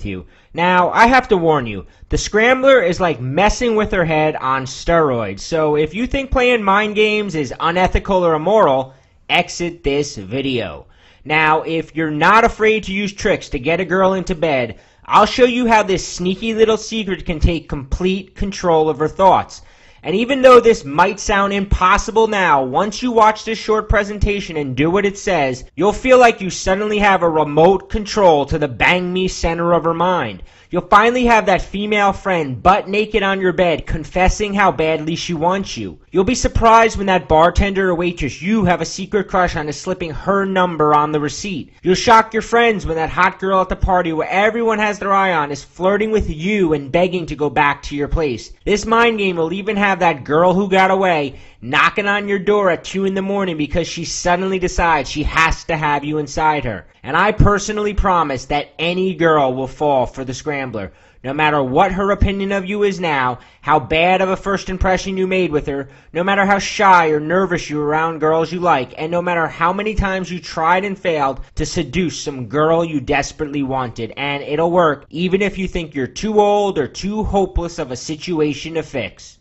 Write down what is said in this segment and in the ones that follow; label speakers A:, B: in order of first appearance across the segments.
A: with you. Now, I have to warn you, the Scrambler is like messing with her head on steroids, so if you think playing mind games is unethical or immoral, exit this video. Now, if you're not afraid to use tricks to get a girl into bed, I'll show you how this sneaky little secret can take complete control of her thoughts. And even though this might sound impossible now, once you watch this short presentation and do what it says, you'll feel like you suddenly have a remote control to the bang me center of her mind. You'll finally have that female friend butt naked on your bed confessing how badly she wants you. You'll be surprised when that bartender or waitress you have a secret crush on is slipping her number on the receipt. You'll shock your friends when that hot girl at the party where everyone has their eye on is flirting with you and begging to go back to your place. This mind game will even have that girl who got away knocking on your door at 2 in the morning because she suddenly decides she has to have you inside her. And I personally promise that any girl will fall for the Scrambler, no matter what her opinion of you is now, how bad of a first impression you made with her, no matter how shy or nervous you are around girls you like, and no matter how many times you tried and failed to seduce some girl you desperately wanted. And it'll work even if you think you're too old or too hopeless of a situation to fix.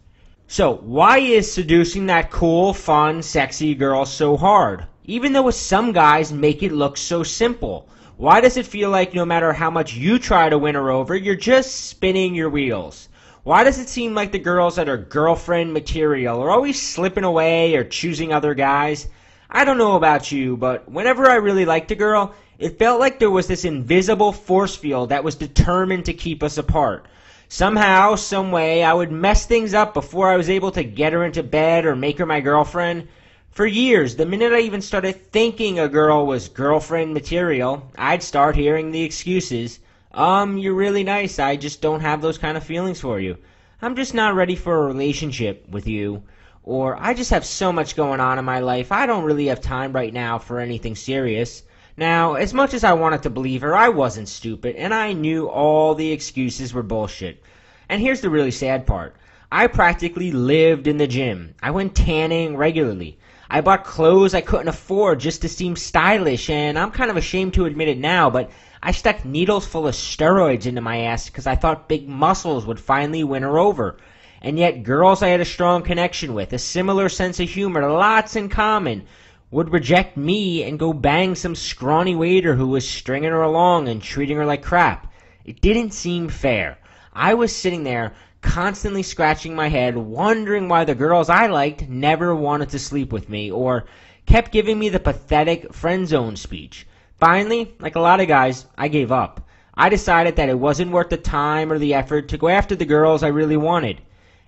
A: So, why is seducing that cool, fun, sexy girl so hard? Even though some guys make it look so simple. Why does it feel like no matter how much you try to win her over, you're just spinning your wheels? Why does it seem like the girls that are girlfriend material are always slipping away or choosing other guys? I don't know about you, but whenever I really liked a girl, it felt like there was this invisible force field that was determined to keep us apart. Somehow, some way, I would mess things up before I was able to get her into bed or make her my girlfriend. For years, the minute I even started thinking a girl was girlfriend material, I'd start hearing the excuses. You're really nice, I just don't have those kind of feelings for you. I'm just not ready for a relationship with you. Or, I just have so much going on in my life, I don't really have time right now for anything serious. Now, as much as I wanted to believe her, I wasn't stupid, and I knew all the excuses were bullshit. And here's the really sad part. I practically lived in the gym. I went tanning regularly. I bought clothes I couldn't afford just to seem stylish, and I'm kind of ashamed to admit it now, but I stuck needles full of steroids into my ass because I thought big muscles would finally win her over. And yet girls I had a strong connection with, a similar sense of humor, lots in common, would reject me and go bang some scrawny waiter who was stringing her along and treating her like crap. It didn't seem fair. I was sitting there constantly scratching my head, wondering why the girls I liked never wanted to sleep with me, or kept giving me the pathetic friend zone speech. Finally, like a lot of guys, I gave up. I decided that it wasn't worth the time or the effort to go after the girls I really wanted.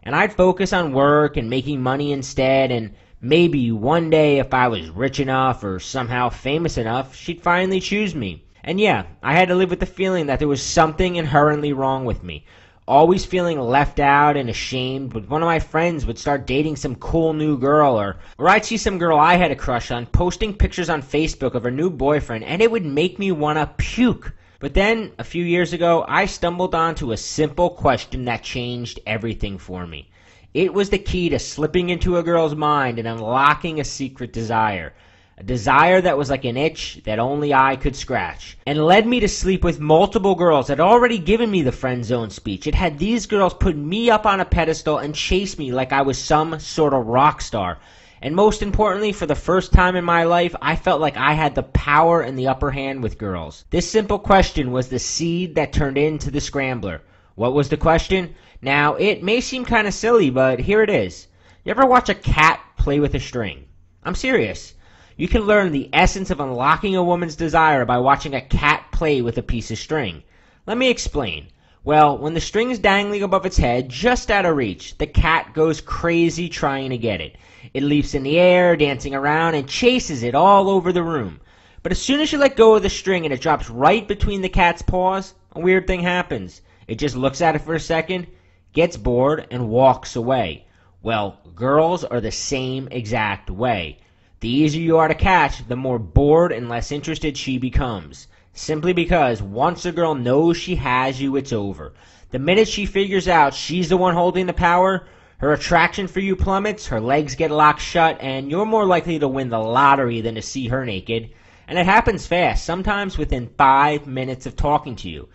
A: And I'd focus on work and making money instead, and maybe one day if I was rich enough or somehow famous enough, she'd finally choose me. And yeah, I had to live with the feeling that there was something inherently wrong with me. Always feeling left out and ashamed when one of my friends would start dating some cool new girl, or I'd see some girl I had a crush on posting pictures on Facebook of her new boyfriend, and it would make me want to puke. But then, a few years ago, I stumbled onto a simple question that changed everything for me. It was the key to slipping into a girl's mind and unlocking a secret desire. A desire that was like an itch that only I could scratch, and led me to sleep with multiple girls that had already given me the friend zone speech. It had these girls put me up on a pedestal and chase me like I was some sort of rock star. And most importantly, for the first time in my life, I felt like I had the power and the upper hand with girls. This simple question was the seed that turned into the Scrambler. What was the question? Now, it may seem kind of silly, but here it is. You ever watch a cat play with a string? I'm serious. You can learn the essence of unlocking a woman's desire by watching a cat play with a piece of string. Let me explain. Well, when the string is dangling above its head, just out of reach, the cat goes crazy trying to get it. It leaps in the air, dancing around, and chases it all over the room. But as soon as you let go of the string and it drops right between the cat's paws, a weird thing happens. It just looks at it for a second, gets bored, and walks away. Well, girls are the same exact way. The easier you are to catch, the more bored and less interested she becomes. Simply because once a girl knows she has you, it's over. The minute she figures out she's the one holding the power, her attraction for you plummets, her legs get locked shut, and you're more likely to win the lottery than to see her naked. And it happens fast, sometimes within 5 minutes of talking to you.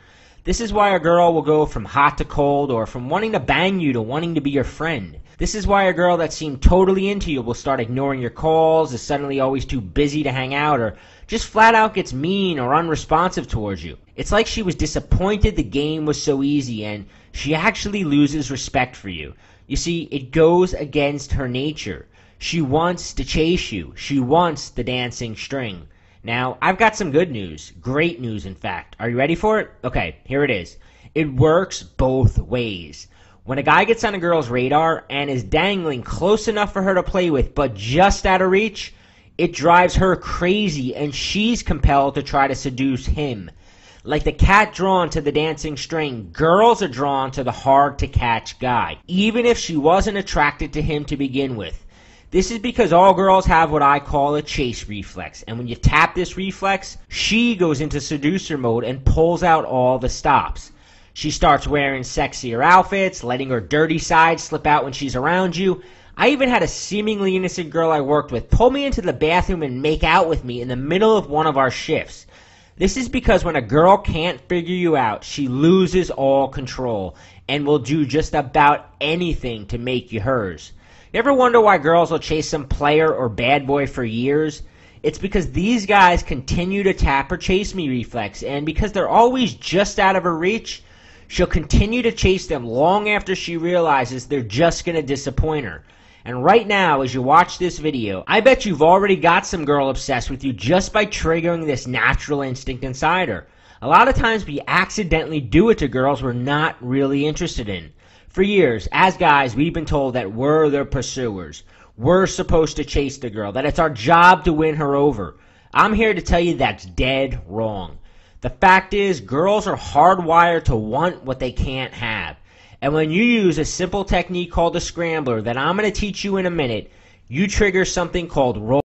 A: This is why a girl will go from hot to cold, or from wanting to bang you to wanting to be your friend. This is why a girl that seemed totally into you will start ignoring your calls, is suddenly always too busy to hang out, or just flat out gets mean or unresponsive towards you. It's like she was disappointed the game was so easy, and she actually loses respect for you. You see, it goes against her nature. She wants to chase you. She wants the dancing string. Now, I've got some good news. Great news, in fact. Are you ready for it? Okay, here it is. It works both ways. When a guy gets on a girl's radar and is dangling close enough for her to play with, but just out of reach, it drives her crazy, and she's compelled to try to seduce him. Like the cat drawn to the dancing string, girls are drawn to the hard-to-catch guy, even if she wasn't attracted to him to begin with. This is because all girls have what I call a chase reflex, and when you tap this reflex, she goes into seducer mode and pulls out all the stops. She starts wearing sexier outfits, letting her dirty side slip out when she's around you. I even had a seemingly innocent girl I worked with pull me into the bathroom and make out with me in the middle of one of our shifts. This is because when a girl can't figure you out, she loses all control and will do just about anything to make you hers. You ever wonder why girls will chase some player or bad boy for years? It's because these guys continue to tap her chase me reflex, and because they're always just out of her reach, she'll continue to chase them long after she realizes they're just going to disappoint her. And right now, as you watch this video, I bet you've already got some girl obsessed with you just by triggering this natural instinct inside her. A lot of times we accidentally do it to girls we're not really interested in. For years, as guys, we've been told that we're the pursuers. We're supposed to chase the girl, that it's our job to win her over. I'm here to tell you that's dead wrong. The fact is, girls are hardwired to want what they can't have. And when you use a simple technique called a scrambler that I'm going to teach you in a minute, you trigger something called roll.